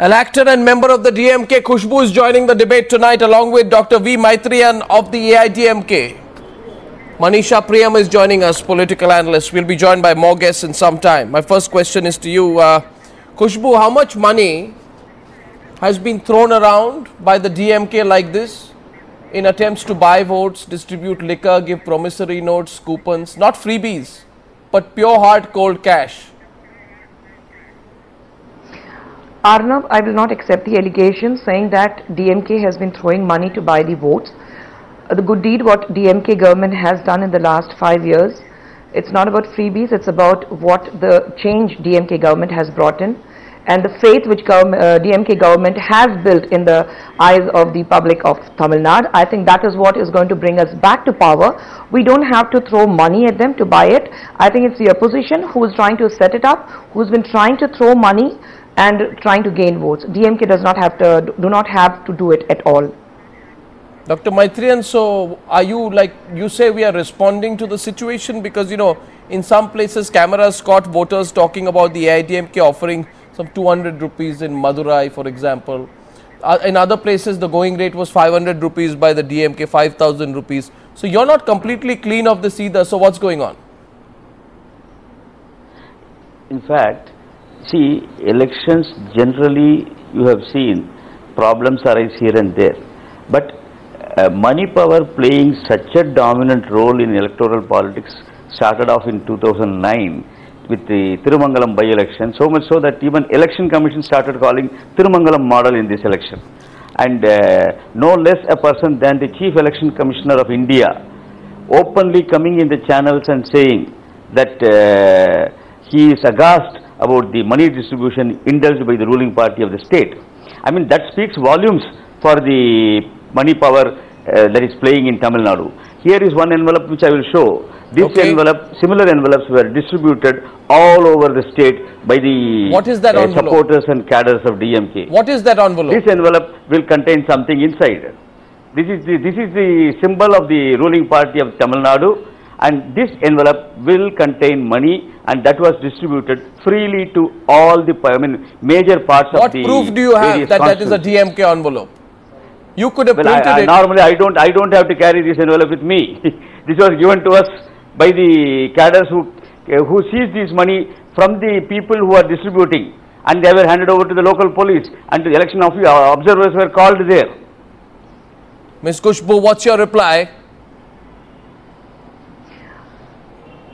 An actor and member of the DMK, Khushbu, is joining the debate tonight along with Dr. V. Maitriyan of the AIDMK. Manisha Priyam is joining us, political analyst. We'll be joined by more guests in some time. My first question is to you, Khushbu, how much money has been thrown around by the DMK like this in attempts to buy votes, distribute liquor, give promissory notes, coupons, not freebies, but pure hard cold cash? Arnav, I will not accept the allegation saying that DMK has been throwing money to buy the votes. The good deed what DMK government has done in the last 5 years, it's not about freebies, it's about what the change DMK government has brought in and the faith which DMK government has built in the eyes of the public of Tamil Nadu. I think that is what is going to bring us back to power. We don't have to throw money at them to buy it. I think it's the opposition who is trying to set it up, who's been trying to throw money and trying to gain votes. DMK do not have to do it at all. Dr. Maitriyan, so are you, like you say, we are responding to the situation? Because, you know, in some places cameras caught voters talking about the AIDMK offering some 200 rupees in Madurai, for example. In other places the going rate was 500 rupees by the DMK, 5,000 rupees. So you're not completely clean of this either. So what's going on? In fact, see, elections generally, you have seen problems arise here and there, but money power playing such a dominant role in electoral politics started off in 2009 with the Thirumangalam by-election, so much so that even election commission started calling Thirumangalam model in this election, and no less a person than the chief election commissioner of India openly coming in the channels and saying that he is aghast about the money distribution indulged by the ruling party of the state. I mean, that speaks volumes for the money power that is playing in Tamil Nadu. Here is one envelope which I will show. This envelope, similar envelopes were distributed all over the state by the supporters and cadres of DMK. What is that envelope? This envelope will contain something inside. This is the symbol of the ruling party of Tamil Nadu, and this envelope will contain money, and that was distributed freely to all the major parts of the. What proof do you have that that is a DMK envelope? You could have printed it. Normally, I don't have to carry this envelope with me. This was given to us by the cadres who seized this money from the people who are distributing, and they were handed over to the local police, and the election observers were called there. Ms. Khushbu, what's your reply?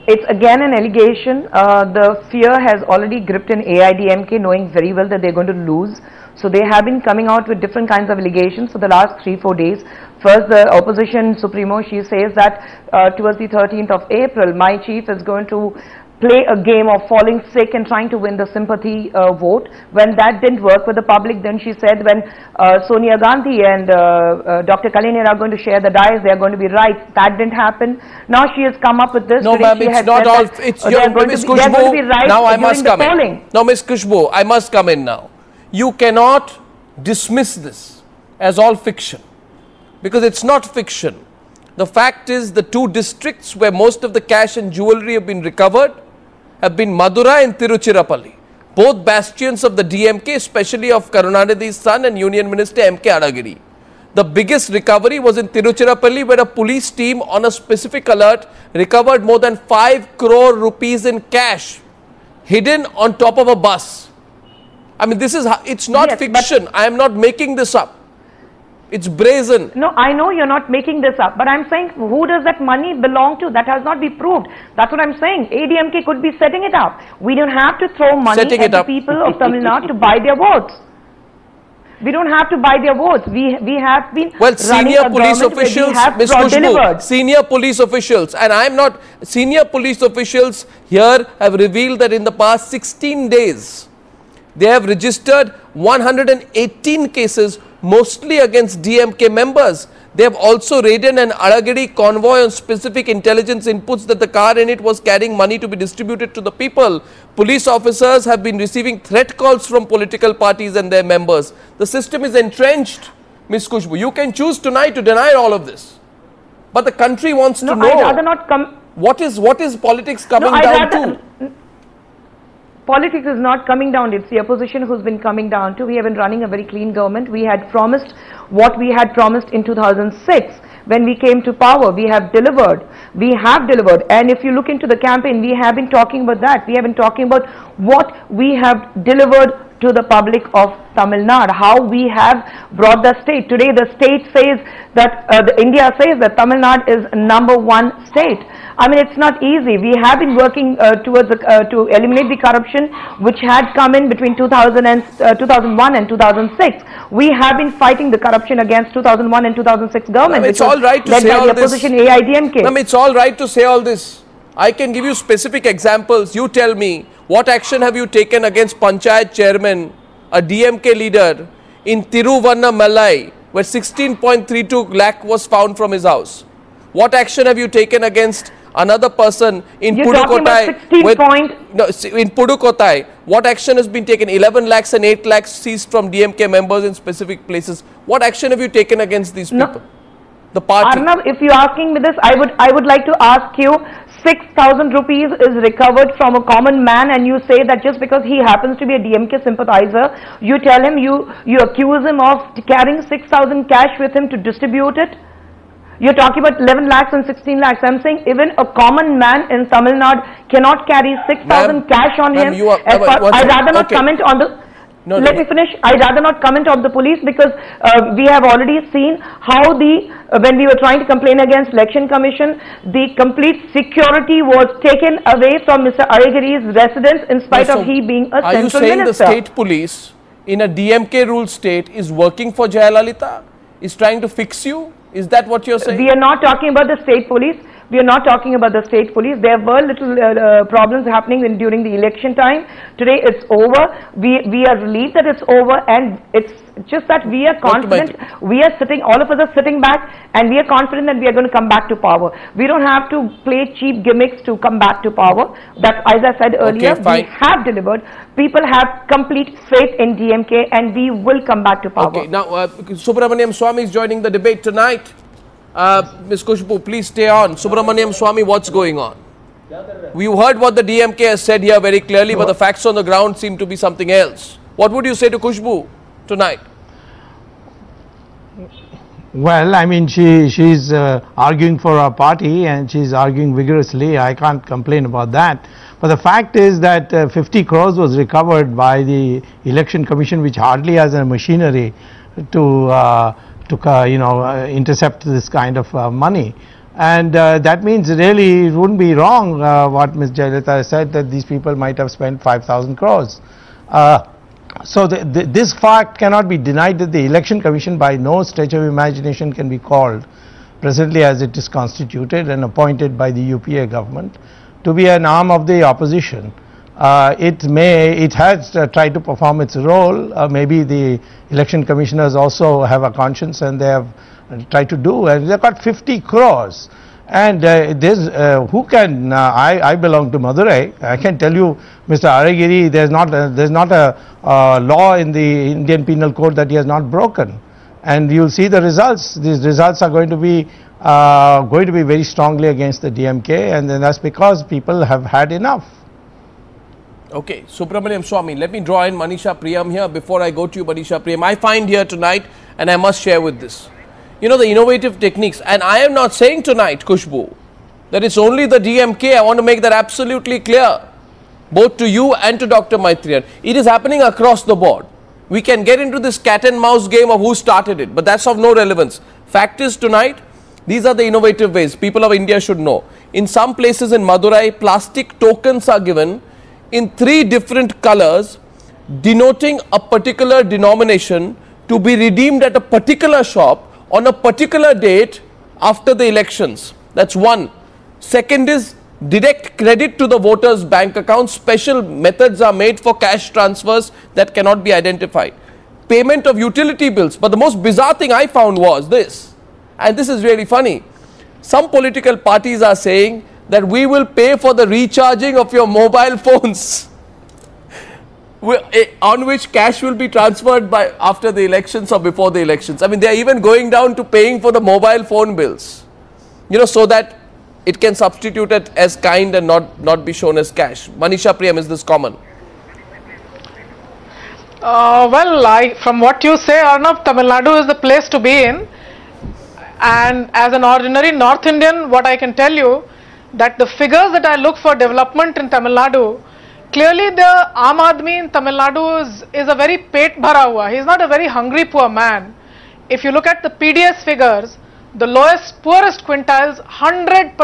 It's again an allegation. The fear has already gripped in AIDMK, knowing very well that they're going to lose. So they have been coming out with different kinds of allegations for the last 3-4 days. First, the opposition supremo, she says that towards the 13th of April, my chief is going to play a game of falling sick and trying to win the sympathy vote. When that didn't work with the public, then she said when Sonia Gandhi and Dr. Kalaignar are going to share the dais, they are going to be right. That didn't happen. Now she has come up with this. No, ma'am, it's not all. It's your Ms. Khushbu. Right now I must come in. Now, Ms. Khushbu, I must come in now. You cannot dismiss this as all fiction, because it's not fiction. The fact is, the two districts where most of the cash and jewelry have been recovered have been Madurai and Tiruchirappalli, both bastions of the DMK, especially of Karunanidhi's son and Union Minister M.K. Adagiri. The biggest recovery was in Tiruchirappalli, where a police team on a specific alert recovered more than 5 crore rupees in cash hidden on top of a bus. I mean, this is, it's not fiction. I am not making this up. It's brazen. No, I know you're not making this up, but I'm saying, who does that money belong to? That has not been proved. That's what I'm saying. ADMK could be setting it up. We don't have to throw money at the people of Tamil Nadu to buy their votes. We don't have to buy their votes. We have been senior police officials, Ms. Khushbu, senior police officials, and I'm not, senior police officials here have revealed that in the past 16 days, they have registered 118 cases, mostly against DMK members. They have also raided an Adagiri convoy on specific intelligence inputs that the car in it was carrying money to be distributed to the people. Police officers have been receiving threat calls from political parties and their members. The system is entrenched, Ms. Khushbu. You can choose tonight to deny all of this, but the country wants to know. I'd rather not come. What is politics coming down to? politics is not coming down. It's the opposition who's been coming down to. We have been running a very clean government. We had promised what we had promised in 2006. When we came to power, we have delivered. We have delivered. And if you look into the campaign, we have been talking about that. We have been talking about what we have delivered to the public of Tamil Nadu, how we have brought the state. Today the state says that, India says that Tamil Nadu is #1 state. I mean, it's not easy. We have been working towards to eliminate the corruption which had come in between 2001 and 2006. We have been fighting the corruption against 2001 and 2006 government. It's all right to say all this. Opposition AIDMK. It's all right to say all this. I can give you specific examples. You tell me, what action have you taken against Panchayat chairman, a DMK leader in Tiruvannamalai, where 16.32 lakh was found from his house? What action have you taken against another person in Pudukottai? In Pudukottai, what action has been taken? 11 lakhs and 8 lakhs seized from DMK members in specific places. What action have you taken against these people? The party. Arnav, if you're asking me this, I would like to ask you, 6,000 rupees is recovered from a common man, and you say that just because he happens to be a DMK sympathizer, you tell him, you accuse him of carrying 6,000 cash with him to distribute it. You're talking about 11 lakhs and 16 lakhs. I'm saying even a common man in Tamil Nadu cannot carry 6,000 cash on him. I'd rather not comment on the... Let me finish. I'd rather not comment on the police, because we have already seen how when we were trying to complain against Election Commission, the complete security was taken away from Mr. Arigiri's residence in spite of he being a central minister. Are you saying the state police in a DMK ruled state is working for Jayalalitha? Is trying to fix you? Is that what you're saying? We are not talking about the state police. We are not talking about the state police. There were little problems happening during the election time. Today it's over. We are relieved that it's over, and it's just that we are confident. We are sitting, all of us are sitting back, and we are confident that we are going to come back to power. We don't have to play cheap gimmicks to come back to power. That, as I said earlier, we have delivered. People have complete faith in DMK, and we will come back to power. Okay, now Subramanian Swamy is joining the debate tonight. Ms. Kushbu, please stay on. Subramanian Swamy, what's going on? We heard what the DMK has said here very clearly, but the facts on the ground seem to be something else. What would you say to Kushbu tonight? Well, I mean, she's arguing for our party, and she's arguing vigorously. I can't complain about that. But the fact is that 50 crores was recovered by the Election Commission, which hardly has a machinery to intercept this kind of money. And that means really it wouldn't be wrong what Ms. Jayalalitha said, that these people might have spent 5,000 crores. So this fact cannot be denied, that the Election Commission by no stretch of imagination can be called, presently as it is constituted and appointed by the UPA government, to be an arm of the opposition. It has tried to perform its role. Maybe the election commissioners also have a conscience, and they have tried to do, and they've got 50 crores. And who can, I belong to Madurai. I can tell you, Mr. Arigiri, there's not a law in the Indian Penal Code that he has not broken. And you'll see the results. These results are going to be very strongly against the DMK, and then that's because people have had enough. Okay, Subramanian Swamy, let me draw in Manisha Priyam here before I go to you, Manisha Priyam. I find here tonight, and I must share with this, you know, the innovative techniques, and I am not saying tonight, Kushbu, that it's only the DMK. I want to make that absolutely clear, both to you and to Dr. Maitriyan. It is happening across the board. We can get into this cat and mouse game of who started it, but that's of no relevance. Fact is tonight, these are the innovative ways people of India should know. In some places in Madurai, plastic tokens are given in 3 different colors, denoting a particular denomination to be redeemed at a particular shop on a particular date after the elections. That's one. Second is direct credit to the voters' bank accounts. Special methods are made for cash transfers that cannot be identified. Payment of utility bills. But the most bizarre thing I found was this, and this is really funny. Some political parties are saying that we will pay for the recharging of your mobile phones, on which cash will be transferred by after the elections or before the elections. I mean, they are even going down to paying for the mobile phone bills, you know, so that it can substitute it as kind and not be shown as cash. Manisha Priyam, is this common? Well, from what you say, Arnab, Tamil Nadu is the place to be in. And as an ordinary North Indian, what I can tell you, that the figures that I look for development in Tamil Nadu, clearly the Aam Aadmi in Tamil Nadu is a very pet bhara hua. He is not a very hungry poor man. If you look at the PDS figures, the lowest, poorest quintiles, 100%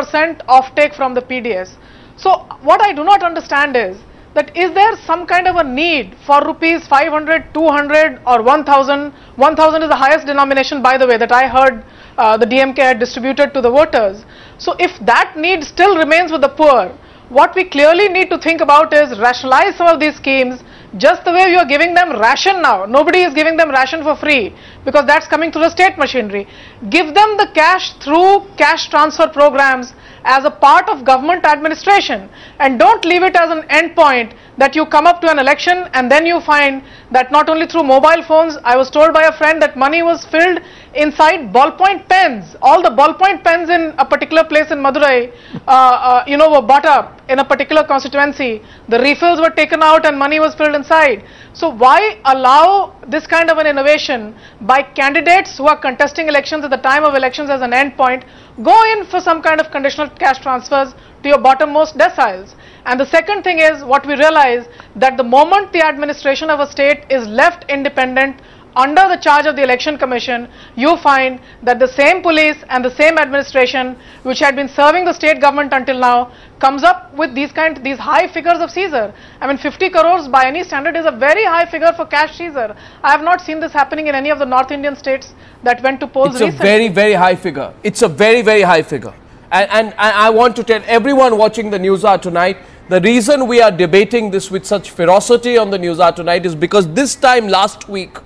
offtake from the PDS. So what I do not understand is that is there some kind of a need for rupees 500, 200 or 1000? 1000 is the highest denomination, by the way, that I heard the DMK had distributed to the voters. So if that need still remains with the poor, what we clearly need to think about is rationalize some of these schemes, just the way you are giving them ration now. Nobody is giving them ration for free because that's coming through the state machinery. Give them the cash through cash transfer programs as a part of government administration, and don't leave it as an end point that you come up to an election and then you find that not only through mobile phones, I was told by a friend that money was filled inside ballpoint pens. All the ballpoint pens in a particular place in Madurai, were bought up in a particular constituency. The refills were taken out and money was filled inside. So why allow this kind of an innovation by candidates who are contesting elections at the time of elections as an end point? Go in for some kind of conditional cash transfers to your bottommost deciles. And the second thing is, what we realize that the moment the administration of a state is left independent under the charge of the Election Commission, you find that the same police and the same administration which had been serving the state government until now comes up with these high figures of seizure. I mean, 50 crores by any standard is a very high figure for cash seizure. I have not seen this happening in any of the North Indian states that went to polls recently. It's a very, very high figure. It's a very, very high figure. And I want to tell everyone watching the Newshour tonight, the reason we are debating this with such ferocity on the Newshour tonight is because this time last week,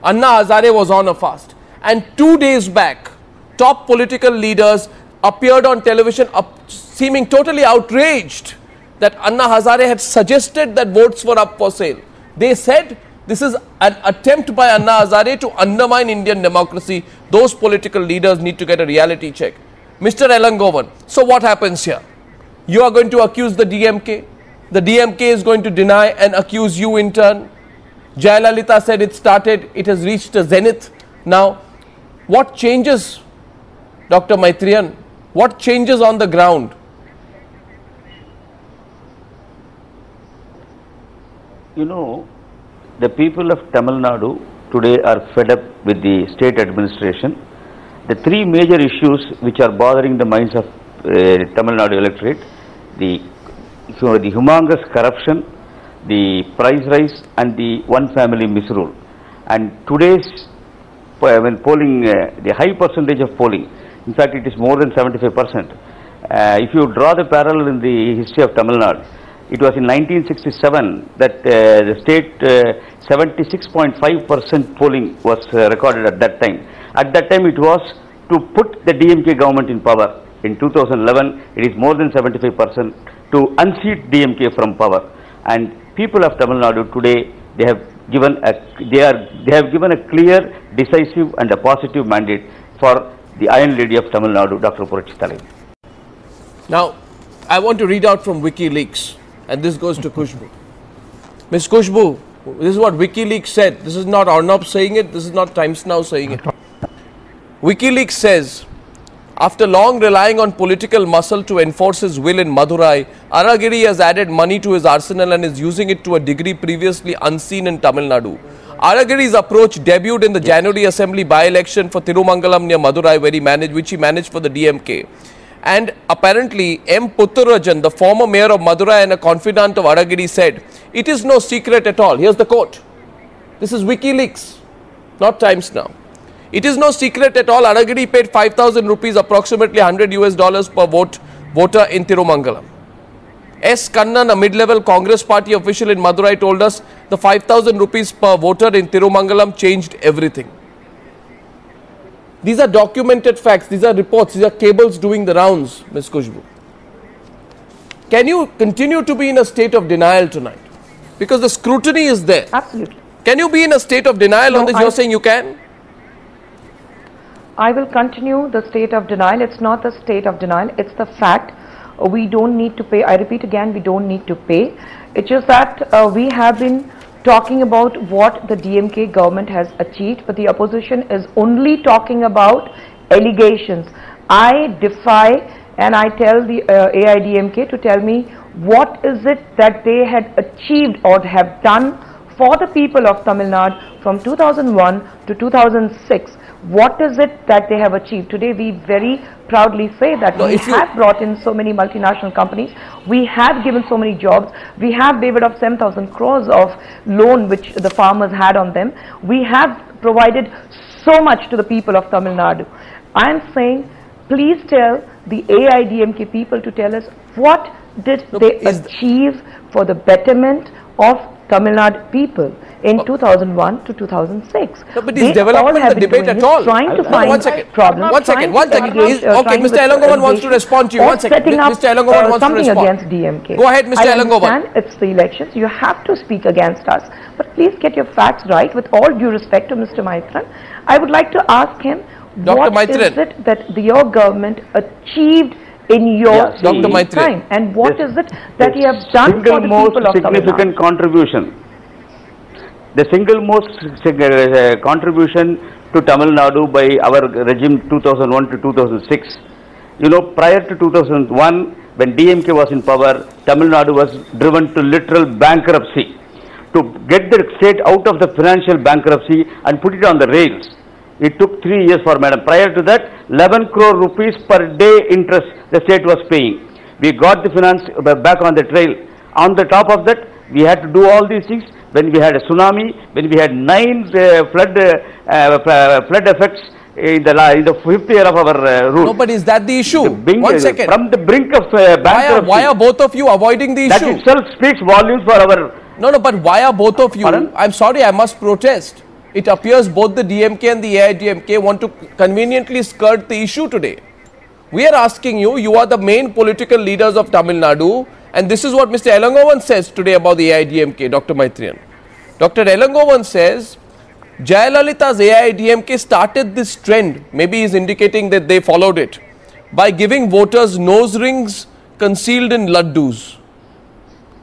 Anna Hazare was on a fast, and 2 days back, top political leaders appeared on television seeming totally outraged that Anna Hazare had suggested that votes were up for sale. They said this is an attempt by Anna Hazare to undermine Indian democracy. Those political leaders need to get a reality check. Mr. Elangovan, so what happens here? You are going to accuse the DMK. The DMK is going to deny and accuse you in turn. Jayalalitha said it has reached a zenith. Now, what changes, Dr. Maitriyan? What changes on the ground? You know, the people of Tamil Nadu today are fed up with the state administration. The three major issues which are bothering the minds of Tamil Nadu electorate, the humongous corruption, the price rise and the one family misrule. And today's polling, the high percentage of polling, in fact it is more than 75%. If you draw the parallel in the history of Tamil Nadu, it was in 1967 that the state 76.5% polling was recorded at that time. At that time it was to put the DMK government in power. In 2011 it is more than 75% to unseat DMK from power. And people of Tamil Nadu today, they have given a clear, decisive and a positive mandate for the Iron Lady of Tamil Nadu, Dr. Puratchi Thalai. Now, I want to read out from WikiLeaks, and this goes to Khushbu. Ms. Khushbu, this is what WikiLeaks said. This is not Arnab saying it, this is not Times Now saying it. WikiLeaks says, after long relying on political muscle to enforce his will in Madurai, Aragiri has added money to his arsenal and is using it to a degree previously unseen in Tamil Nadu. Aragiri's approach debuted in the January Assembly by-election for Tirumangalam near Madurai, which he managed for the DMK. And apparently, M. Putturajan, the former mayor of Madurai and a confidant of Aragiri, said, "It is no secret at all." Here's the quote. This is WikiLeaks, not Times Now. "It is no secret at all. Aragiri paid 5,000 rupees, approximately $100 per voter in Tirumangalam. S. Kannan, a mid-level Congress party official in Madurai, told us the 5,000 rupees per voter in Tirumangalam changed everything." These are documented facts. These are reports. These are cables doing the rounds, Ms. Khushbu. Can you continue to be in a state of denial tonight? Because the scrutiny is there. Absolutely. Can you be in a state of denial on this? You're saying you can? I will continue the state of denial. It's not the state of denial, it's the fact. We don't need to pay. I repeat again, we don't need to pay. It's just that we have been talking about what the DMK government has achieved, but the opposition is only talking about allegations. I defy and I tell the AIDMK to tell me what is it that they had achieved or have done for the people of Tamil Nadu from 2001 to 2006. What is it that they have achieved? Today we very proudly say that we have brought in so many multinational companies, we have given so many jobs, we have waived off 7,000 crores of loan which the farmers had on them, we have provided so much to the people of Tamil Nadu. I am saying, please tell the AIDMK people to tell us what did they achieve for the betterment of Tamil Nadu people in 2001 to 2006. No, but is development the debate at all? Trying to find problems. One second. Okay, Mr. Elangovan wants to respond to you. One second. Mr. Elangovan wants to respond. Something against DMK. Go ahead, Mr. Elangovan. I understand it's the elections. You have to speak against us. But please get your facts right. With all due respect to Mr. Maitran, I would like to ask him, what is it that your government achieved in your time, and what is it that you have done for the people of Tamil Nadu? Significant contribution. The single most contribution to Tamil Nadu by our regime 2001 to 2006. You know, prior to 2001, when DMK was in power, Tamil Nadu was driven to literal bankruptcy. To get the state out of the financial bankruptcy and put it on the rails, it took 3 years for madam. Prior to that, 11 crore rupees per day interest the state was paying. We got the finance back on the trail. On the top of that, we had to do all these things. When we had a tsunami, when we had 9 flood effects in the 5th year of our rule. No, but is that the issue? One second. From the brink of bankruptcy. Why are both of you avoiding the issue? That itself speaks volumes for our... No, but why are both of you... Pardon? I'm sorry, I must protest. It appears both the DMK and the AIDMK want to conveniently skirt the issue today. We are asking you, you are the main political leaders of Tamil Nadu, and this is what Mr. Elangovan says today about the AIDMK, Dr. Maitriyan. Dr. Elangovan says, Jayalalitha's AIDMK started this trend, maybe he is indicating that they followed it, by giving voters nose rings concealed in laddus.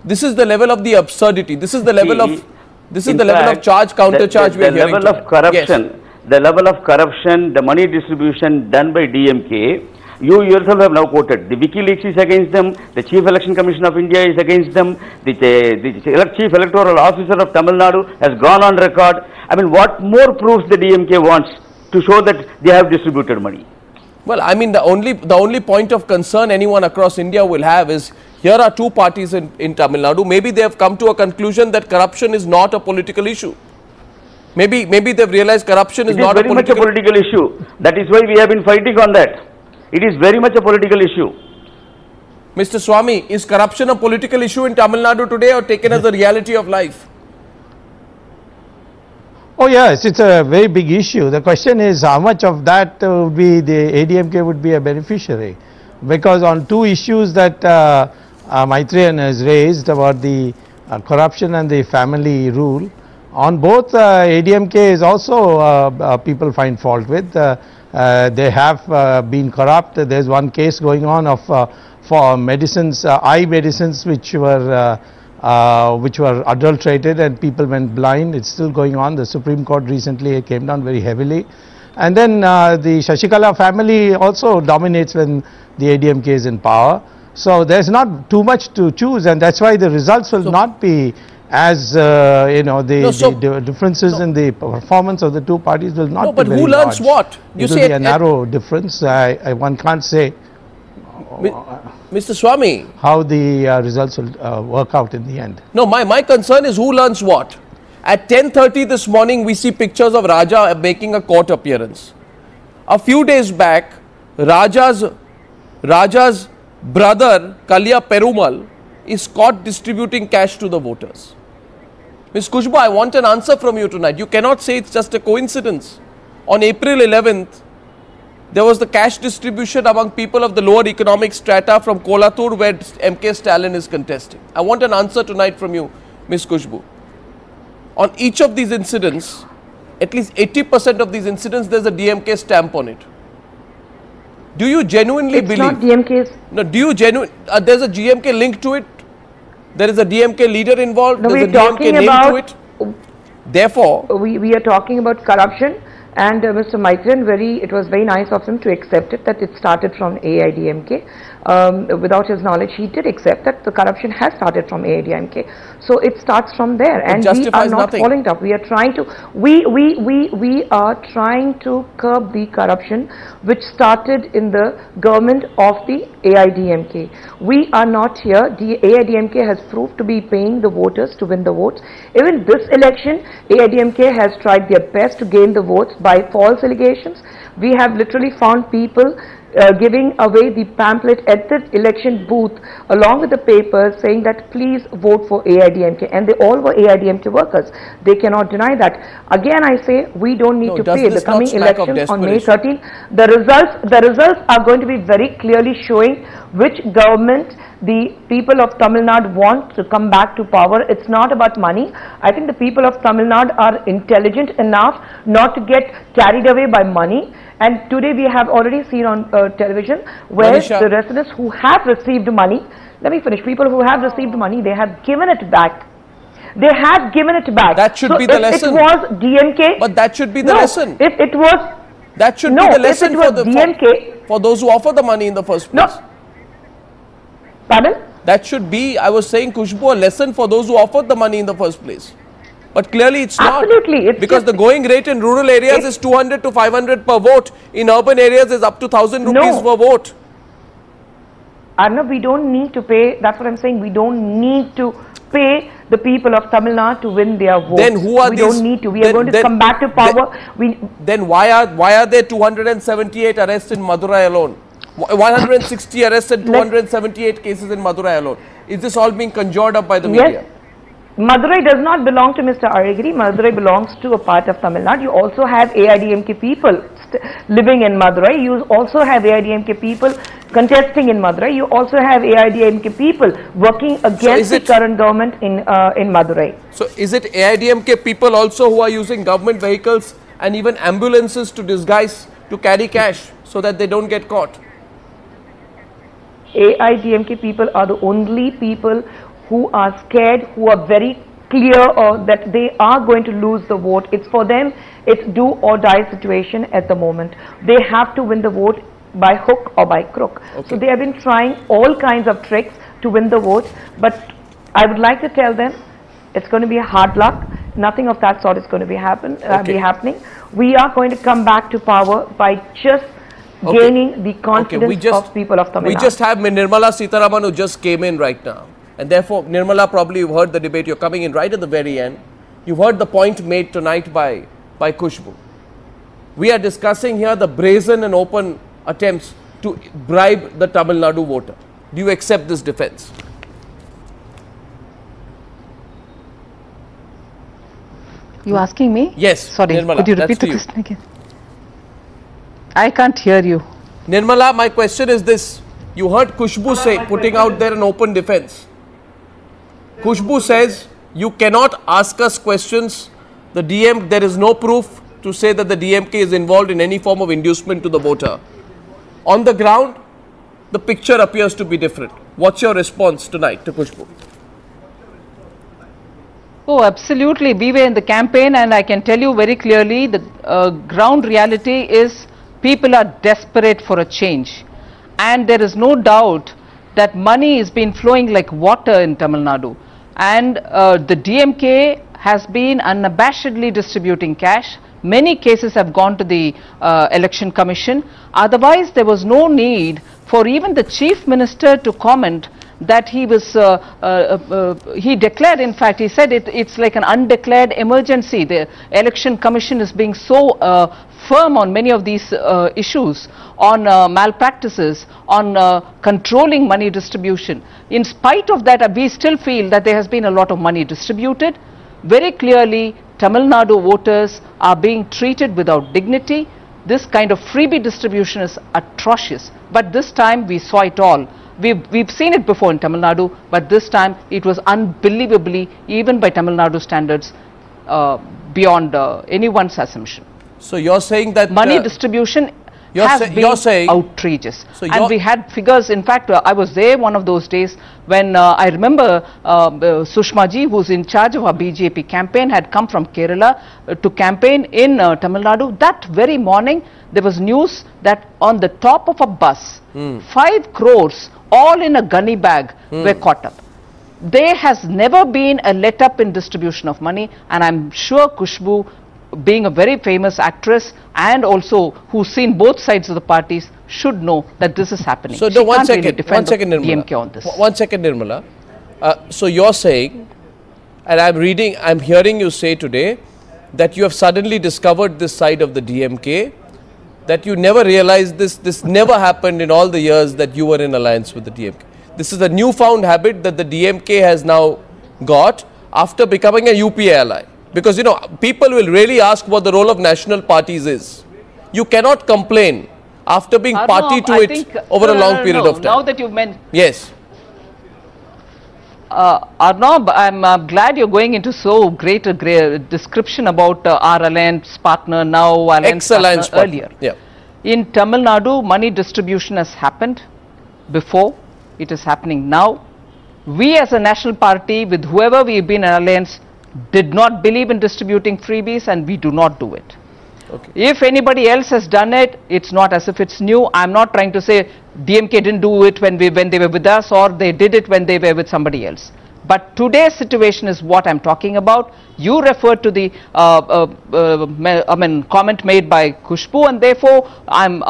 This is the level of the absurdity. This is the level of... This is the level of charge, counter-charge we are hearing. The level of corruption, the level of corruption, the money distribution done by DMK, you yourself have now quoted. The WikiLeaks is against them, the Chief Election Commission of India is against them, the Chief Electoral Officer of Tamil Nadu has gone on record. I mean, what more proofs the DMK wants to show that they have distributed money? Well, I mean, the only point of concern anyone across India will have is, here are two parties in Tamil Nadu. Maybe they have come to a conclusion that corruption is not a political issue. Maybe they've realized corruption is not a political issue. It is very much a political issue. That is why we have been fighting on that. It is very much a political issue. Mr. Swamy, is corruption a political issue in Tamil Nadu today or taken as a reality of life? Oh yes, it's a very big issue. The question is how much of that would be the ADMK would be a beneficiary. Because on two issues that Maitriyan has raised about the corruption and the family rule, on both ADMK is also people find fault with. They have been corrupt. There is one case going on of for medicines, eye medicines which were adulterated and people went blind. It's still going on. The Supreme Court recently came down very heavily. And then the Shashikala family also dominates when the ADMK is in power. So there's not too much to choose, and that's why the results will not be as the differences in the performance of the two parties will not be very large. But who learns what? You say a narrow difference. One can't say. Mr. Swamy, how the results will work out in the end. No, my concern is who learns what. At 10:30 this morning, we see pictures of Raja making a court appearance. A few days back, Raja's brother, Kalya Perumal, is caught distributing cash to the voters. Ms. Kushbu, I want an answer from you tonight. You cannot say it's just a coincidence. On April 11th, there was the cash distribution among people of the lower economic strata from Kolathur, where MK Stalin is contesting. I want an answer tonight from you, Ms. Kushbu. On each of these incidents, at least 80% of these incidents, there's a DMK stamp on it. Do you genuinely believe? It's not DMK's. No, do you genuinely, there's a GMK link to it? There is a DMK leader involved? No, there's we're talking about Therefore, we are talking about corruption, and Mr. Maitreyan, it was very nice of him to accept it that it started from AIDMK. Without his knowledge, he did accept that the corruption has started from AIDMK. So it starts from there, and we are not following it up. We are trying to we are trying to curb the corruption which started in the government of the AIDMK. We are not here. The AIDMK has proved to be paying the voters to win the votes. Even this election, AIDMK has tried their best to gain the votes by false allegations. We have literally found people giving away the pamphlet at the election booth along with the papers saying that please vote for AIDMK, and they all were AIDMK workers. They cannot deny that. Again I say, we don't need to pay. The coming elections on May 13, the results are going to be very clearly showing which government the people of Tamil Nadu want to come back to power. It's not about money. I think the people of Tamil Nadu are intelligent enough not to get carried away by money. And today we have already seen on television where the residents who have received money, let me finish, people who have received money, they have given it back. They have given it back. That should be the lesson. It was DMK. But that should be the lesson. If it was... That should be the lesson for the DMK, for those who offer the money in the first place. No. Pardon? That should be, I was saying, Khushbu, a lesson for those who offered the money in the first place. But clearly it's not. Absolutely. It's because the going rate in rural areas is 200 to 500 per vote. In urban areas is up to 1,000 rupees per vote. Arnav, we don't need to pay. That's what I'm saying. We don't need to pay the people of Tamil Nadu to win their votes. Then who are we these? Don't need to. We are going to come back to power. Then why are there 278 arrests in Madurai alone? 160 arrests and 278 cases in Madurai alone. Is this all being conjured up by the media? Yes. Madurai does not belong to Mr. Arigiri. Madurai belongs to a part of Tamil Nadu. You also have AIDMK people living in Madurai. You also have AIDMK people contesting in Madurai. You also have AIDMK people working against the current government in Madurai. So is it AIDMK people also who are using government vehicles and even ambulances to disguise, to carry cash so that they don't get caught? AIDMK people are the only people who are scared, who are very clear that they are going to lose the vote. It's for them, it's do or die situation at the moment. They have to win the vote by hook or by crook. Okay. So they have been trying all kinds of tricks to win the vote, but I would like to tell them it's going to be a hard luck. Nothing of that sort is going to be happening. We are going to come back to power by just gaining the confidence of people of Tamil Nadu. We just have Nirmala Sitharaman who just came in right now. And therefore, Nirmala, probably you've heard the debate. You're coming in right at the very end. You've heard the point made tonight by Khushbu. We are discussing here the brazen and open attempts to bribe the Tamil Nadu voter. Do you accept this defense? You asking me? Yes. Sorry, Nirmala, could you repeat the question again? I can't hear you. Nirmala, my question is this. You heard Khushbu say, putting out there an open defense. Khushbu says, you cannot ask us questions. There is no proof to say that the DMK is involved in any form of inducement to the voter. On the ground, the picture appears to be different. What's your response tonight to Khushbu? Oh, absolutely. We were in the campaign, and I can tell you very clearly the ground reality is people are desperate for a change. And there is no doubt that money is been flowing like water in Tamil Nadu. And the DMK has been unabashedly distributing cash. Many cases have gone to the election commission. Otherwise, there was no need for even the chief minister to comment that he was, he declared, in fact, he said it's like an undeclared emergency. The election commission is being so firm on many of these issues, on malpractices, on controlling money distribution. In spite of that, we still feel that there has been a lot of money distributed. Very clearly, Tamil Nadu voters are being treated without dignity. This kind of freebie distribution is atrocious. But this time we saw it all. We've seen it before in Tamil Nadu, but this time it was unbelievably, even by Tamil Nadu standards, beyond anyone's assumption. So you're saying that money distribution You're saying outrageous. So and we had figures. In fact, I was there one of those days when I remember Sushma ji, who's in charge of our BJP campaign, had come from Kerala to campaign in Tamil Nadu. That very morning, there was news that on the top of a bus, 5 crores, all in a gunny bag, were caught up. There has never been a let up in distribution of money, and I'm sure Khushbu, being a very famous actress and also who's seen both sides of the parties, should know that this is happening. So she one can't second, really defend Nirmala. DMK on this. 1 second, Nirmala. So you're saying, and I'm hearing you say today that you have suddenly discovered this side of the DMK, that you never realized this never happened in all the years that you were in alliance with the DMK. This is a newfound habit that the DMK has now got after becoming a UPA ally. Because, you know, people will really ask what the role of national parties is. You cannot complain after being party to it over a long period of time. Now that you've mentioned... Yes. Arnab, I'm glad you're going into so great a description about our alliance partner now, alliance partner earlier. Yeah. In Tamil Nadu, money distribution has happened before. It is happening now. We as a national party, with whoever we've been in alliance, did not believe in distributing freebies, and we do not do it. Okay. If anybody else has done it, it's not as if it's new. I'm not trying to say DMK didn't do it when they were with us, or they did it when they were with somebody else. But today's situation is what I'm talking about. You referred to the comment made by Khushbu, and therefore I'm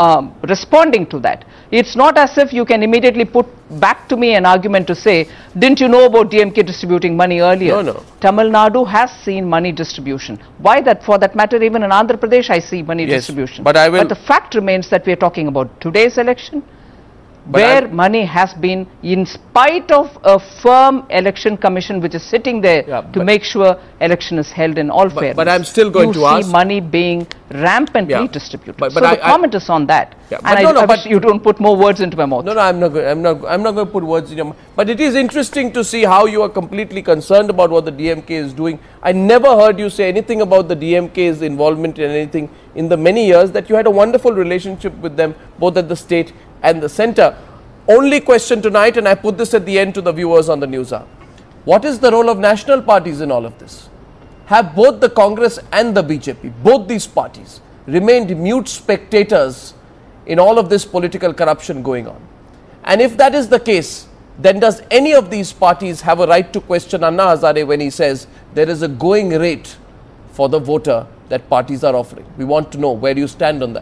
responding to that. It's not as if you can immediately put back to me an argument to say, didn't you know about DMK distributing money earlier? No. Tamil Nadu has seen money distribution. Why that? For that matter, even in Andhra Pradesh, I see money distribution. But the fact remains that we are talking about today's election, where money has been, in spite of a firm election commission which is sitting there to make sure election is held in all fairness. But I'm still going to ask. You see money being rampantly distributed. But so the comment is on that. And I wish you don't put more words into my mouth. No, I'm not going to put words in your mouth. But it is interesting to see how you are completely concerned about what the DMK is doing. I never heard you say anything about the DMK's involvement in anything in the many years that you had a wonderful relationship with them, both at the state and the centre. Only question tonight, and I put this at the end to the viewers on the Newshour. What is the role of national parties in all of this? Have both the Congress and the BJP, both these parties, remained mute spectators in all of this political corruption going on? And if that is the case, then does any of these parties have a right to question Anna Hazare when he says there is a going rate for the voter that parties are offering? We want to know where you stand on that.